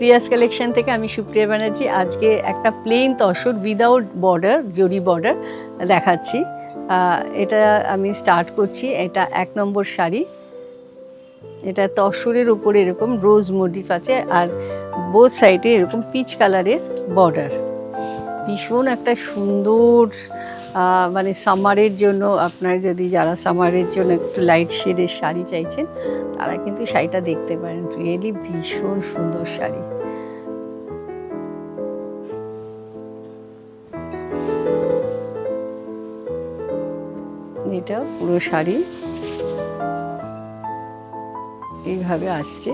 Prius collection থেকে আমি সুপ্রিয়া ব্যানার্জি। আজকে একটা প্লেন তসর উইদাউট বর্ডার, জরি বর্ডার দেখাচ্ছি। এটা আমি স্টার্ট করছি। এটা 1 নম্বর শাড়ি। এটা তসরের উপরে এরকম রোজ মোটিফ আছে, আর বোথ সাইডে এরকম পিচ কালারের বর্ডার। ভীষণ একটা সুন্দর, মানে সামারের জন্য, আপনার যদি যারা সামারের জন্য একটু লাইট শেডের শাড়ি চাইছেন তারা কিন্তু শাড়িটা দেখতে পারেন। রিয়েলি ভীষণ সুন্দর শাড়ি। এটা পুরো শাড়ি এইভাবে আসছে,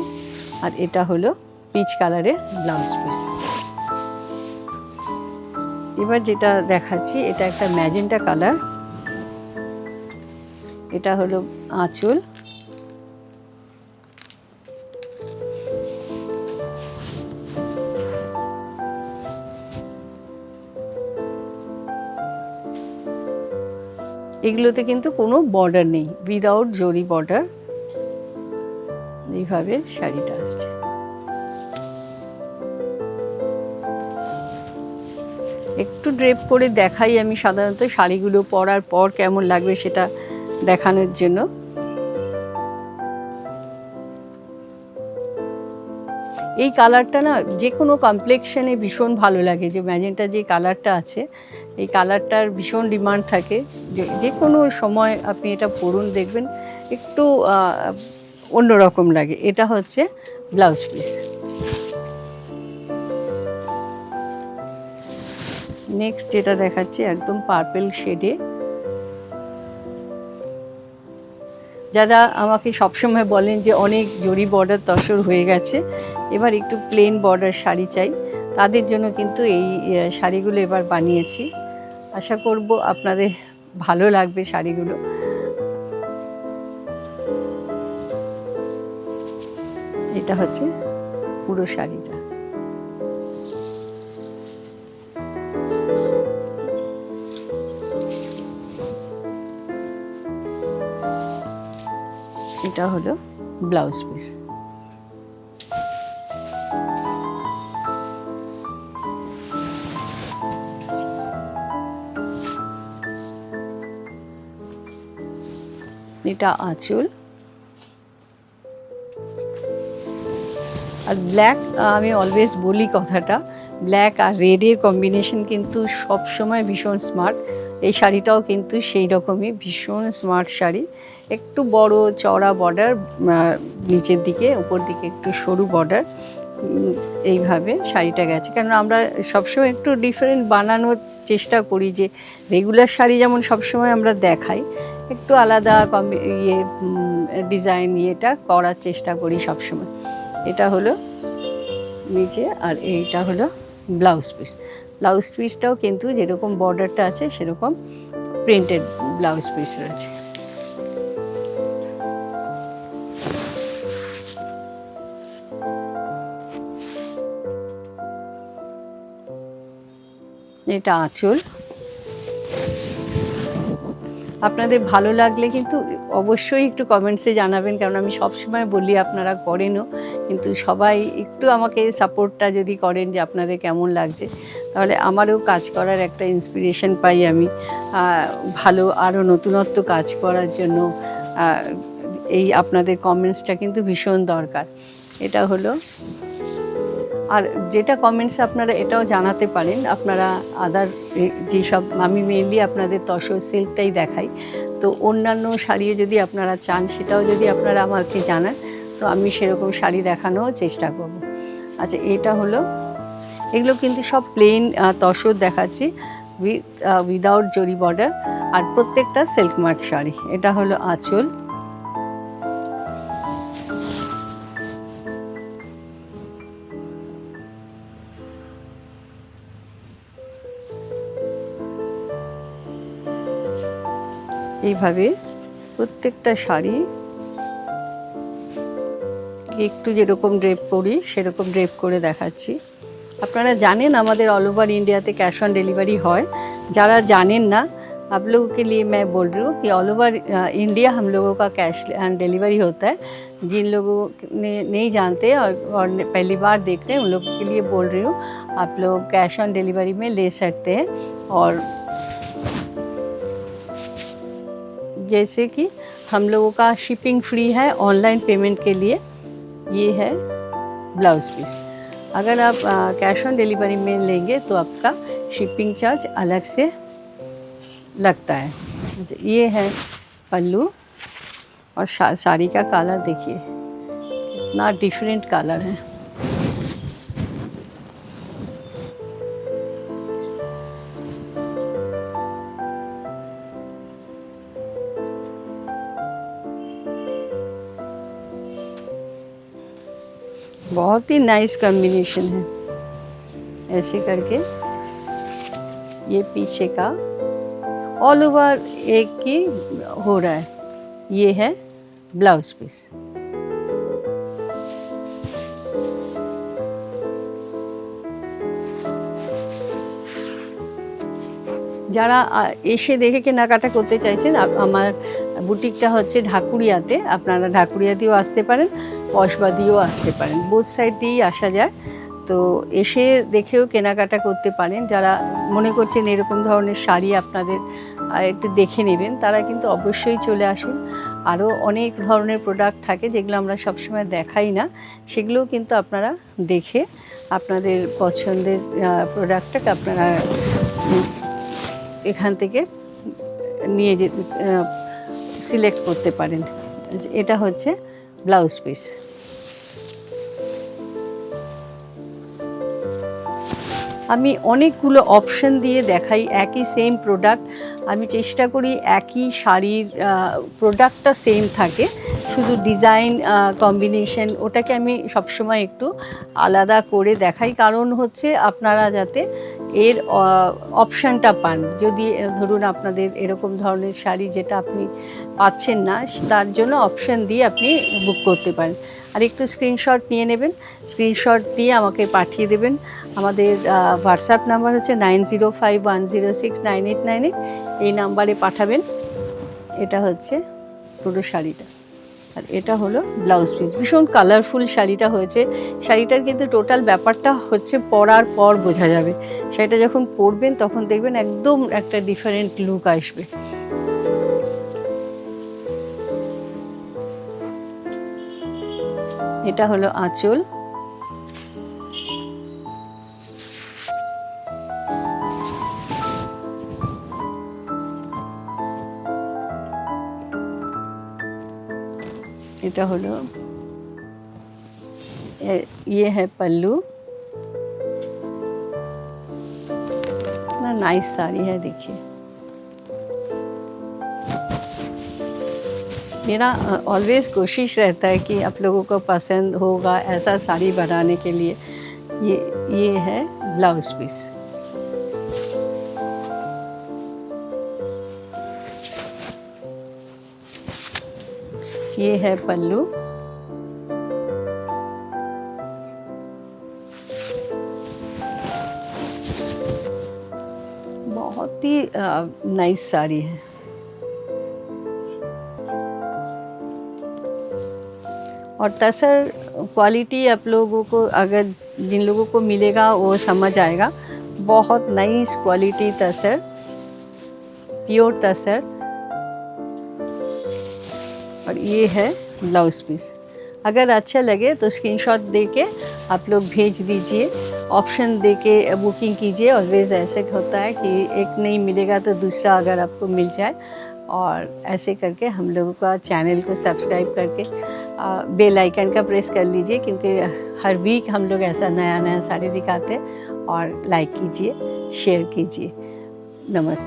আর এটা হলো পিচ কালারের ব্লাউজ পিস। এবার যেটা দেখাচ্ছি এটা একটা ম্যাজেন্টা কালার। এটা হলো আঁচল। এগুলোতে কিন্তু কোনো বর্ডার নেই, উইদাউট জরি বর্ডার। এইভাবে শাড়িটা আসছে। একটু ড্রেপ করে দেখাই আমি সাধারণত শাড়িগুলো পরার পর কেমন লাগবে সেটা দেখানোর জন্য। এই কালারটা না যে কোনো কমপ্লেক্সনে ভীষণ ভালো লাগে। যে ম্যাজেন্টা যে কালারটা আছে, এই কালারটার ভীষণ ডিমান্ড থাকে। যে কোনো সময় আপনি এটা পরুন, দেখবেন একটু অন্যরকম লাগে। এটা হচ্ছে ব্লাউজ পিস। নেক্সট যেটা দেখাচ্ছি একদম পার্পল শেডে। যারা আমাকে সবসময় বলেন যে অনেক জরি বর্ডার তসর হয়ে গেছে, এবার একটু প্লেন বর্ডার শাড়ি চাই, তাদের জন্য কিন্তু এই শাড়িগুলো এবার বানিয়েছি। আশা করব আপনাদের ভালো লাগবে শাড়িগুলো। এটা হচ্ছে পুরো শাড়িটা। এটা হলো ব্লাউজ পিস। এটা আঁচল। আর ব্ল্যাক, আমি অলওয়েজ বলি কথাটা, ব্ল্যাক আর রেডের কম্বিনেশন কিন্তু সব সময় ভীষণ স্মার্ট। এই শাড়িটাও কিন্তু সেই রকমই ভীষণ স্মার্ট শাড়ি। একটু বড় চওড়া বর্ডার, নিচের দিকে, উপর দিকে একটু সরু বর্ডার, এইভাবে শাড়িটা গেছে। কেন আমরা সবসময় একটু ডিফারেন্ট বানানোর চেষ্টা করি, যে রেগুলার শাড়ি যেমন সবসময় আমরা দেখাই, একটু আলাদা ডিজাইন ইয়েটা করার চেষ্টা করি সবসময়। এটা হলো নিচে, আর এইটা হলো ব্লাউজ পিস। ব্লাউজ পিসটাও কিন্তু যেরকম বর্ডারটা আছে সেরকম প্রিন্টেড ব্লাউজ পিস রয়েছে। এটা আঁচল। আপনাদের ভালো লাগলে কিন্তু অবশ্যই একটু কমেন্টসে জানাবেন, কারণ আমি সবসময় বলি, আপনারা করেনও, কিন্তু সবাই একটু আমাকে সাপোর্টটা যদি করেন যে আপনাদের কেমন লাগছে, তাহলে আমারও কাজ করার একটা ইন্সপিরেশন পাই আমি, ভালো আরও নতুনত্ব কাজ করার জন্য। এই আপনাদের কমেন্টসটা কিন্তু ভীষণ দরকার। এটা হলো, আর যেটা কমেন্টস আপনারা এটাও জানাতে পারেন, আপনারা আদার যেসব, আমি মেনলি আপনাদের তসর সিল্কটাই দেখাই, তো অন্যান্য শাড়িও যদি আপনারা চান সেটাও যদি আপনারা আমাকে জানান, তো আমি সেরকম শাড়ি দেখানোর চেষ্টা করব। আচ্ছা, এটা হলো, এগুলো কিন্তু সব প্লেন তসর দেখাচ্ছি, উইদাউট জরি বর্ডার, আর প্রত্যেকটা সিল্ক মার্ক শাড়ি। এটা হলো আঁচল। এইভাবে প্রত্যেকটা শাড়ি একটু যেরকম ড্রেপ করি সেরকম ড্রেপ করে দেখাচ্ছি। আপনারা জানেন আমাদের অল ওভার ইন্ডিয়াতে ক্যাশ অন ডেলিভারি হয়। যারা জানেন না आप लोगों के लिए मैं बोल रही हूँ कि ऑल ओवर इंडिया हम लोगों का कैश ऑन डिलीवरी होता है। जिन लोगों ने नहीं जानते और पहली बार देख रहे हैं उन लोगों के लिए बोल रही हूँ, आप लोग कैश ऑन डिलीवरी में ले सकते हैं। और जैसे कि हम लोगों का शिपिंग फ्री है ऑनलाइन पेमेंट के लिए। ये है ब्लाउज़ पीस। अगर आप कैश ऑन डिलीवरी में लेंगे तो आपका शिपिंग चार्ज अलग से लगता है। ये है पल्लू और साड़ी का कलर देखिए कितना डिफरेंट कलर है। बहुत ही नाइस कॉम्बिनेशन है। ऐसे करके ये पीछे का ऑल ओवर एक की हो रहा है। ये है ब्लाउज पीस। যারা এসে দেখে কেনাকাটা করতে চাইছেন, আমার বুটিকটা হচ্ছে ঢাকুরিয়াতে। আপনারা ঢাকুরিয়াতেও আসতে পারেন, কসবাদিও আসতে পারেন, বোথ সাইড দিয়েই আসা যায়। তো এসে দেখেও কেনাকাটা করতে পারেন। যারা মনে করছেন এরকম ধরনের শাড়ি আপনাদের একটু দেখে নেবেন, তারা কিন্তু অবশ্যই চলে আসুন। আরও অনেক ধরনের প্রোডাক্ট থাকে যেগুলো আমরা সবসময় দেখাই না, সেগুলোও কিন্তু আপনারা দেখে আপনাদের পছন্দের প্রোডাক্টটাকে আপনারা এখান থেকে নিয়ে সিলেক্ট করতে পারেন। এটা হচ্ছে ব্লাউজ পিস। আমি অনেকগুলো অপশন দিয়ে দেখাই একই সেম প্রোডাক্ট। আমি চেষ্টা করি একই শাড়ির প্রোডাক্টটা সেম থাকে, শুধু ডিজাইন কম্বিনেশন ওটাকে আমি সবসময় একটু আলাদা করে দেখাই। কারণ হচ্ছে আপনারা যাতে এর অপশানটা পান। যদি ধরুন আপনাদের এরকম ধরনের শাড়ি যেটা আপনি পাচ্ছেন না, তার জন্য অপশান দিয়ে আপনি বুক করতে পারেন। আর একটু স্ক্রিনশট নিয়ে নেবেন, স্ক্রিনশট দিয়ে আমাকে পাঠিয়ে দেবেন। আমাদের হোয়াটসঅ্যাপ নাম্বার হচ্ছে 9051069898। এই নাম্বারে পাঠাবেন। এটা হচ্ছে পুরো শাড়িটা, আর এটা হলো ব্লাউজ পিস। ভীষণ কালারফুল শাড়িটা হয়েছে। শাড়িটার কিন্তু টোটাল ব্যাপারটা হচ্ছে পরার পর বোঝা যাবে। শাড়িটা যখন পরবেন তখন দেখবেন একদম একটা ডিফারেন্ট লুক আসবে। এটা হলো আঁচল। এটা হলো ये है पल्लू। ना नाइस साड़ी है देखिए। मेरा ऑलवेज कोशिश रहता है कि आप लोगों को पसंद होगा ऐसा साड़ी बनाने के लिए। ये है ब्लाउज पीस। ये है पल्लू। बहुत ही नाइस साड़ी है। और तसर क्वालिटी आप लोगों को, अगर जिन लोगों को मिलेगा वो समझ आएगा। बहुत नाइस क्वालिटी तसर, प्योर तसर। और ये है ब्लाउज पीस। अगर अच्छा लगे तो स्क्रीनशॉट देके आप लोग भेज दीजिए, ऑप्शन देके बुकिंग कीजिए। ऑलवेज ऐसे होता है कि एक नहीं मिलेगा तो दूसरा अगर आपको मिल जाए। और ऐसे करके हम लोगों का चैनल को सब्सक्राइब करके बेल आइकन का प्रेस कर लीजिए, क्योंकि हर वीक हम लोग ऐसा नया नया साड़ी दिखाते हैं। और लाइक कीजिए, शेयर कीजिए। नमस्ते।